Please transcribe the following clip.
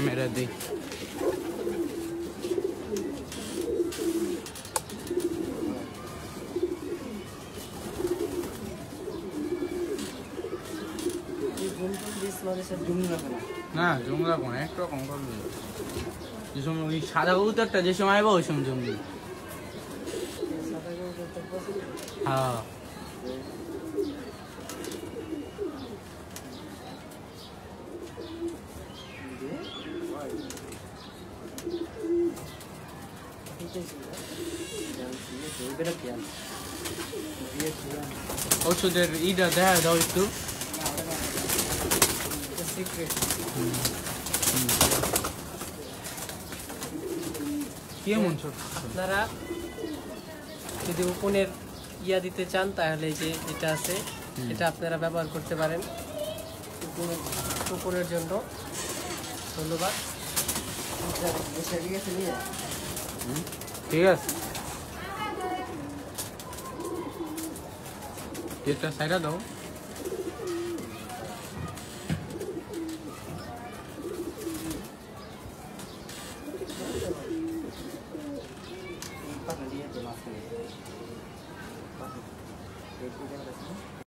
Camera দিই। না zoom রাখবো না, একটু কম করবে। যে সময় ওই সাদা কবুতরটা যে সময় আইব ওই সময় জুম দিই। হ্যাঁ ওষুধের ইটা দেখা দাও একটু। কেমন ছোট? আপনারা যদি ওপেনের ইয়া দিতে চান তাহলে যে এটা আছে এটা আপনারা ব্যবহার করতে পারেন ওপেনের জন্য। ধন্যবাদ। ঠিক আছে, এটা সাইডা দাও। Pak, nanti ya, jelas nih. Pak, itu dia ada sini.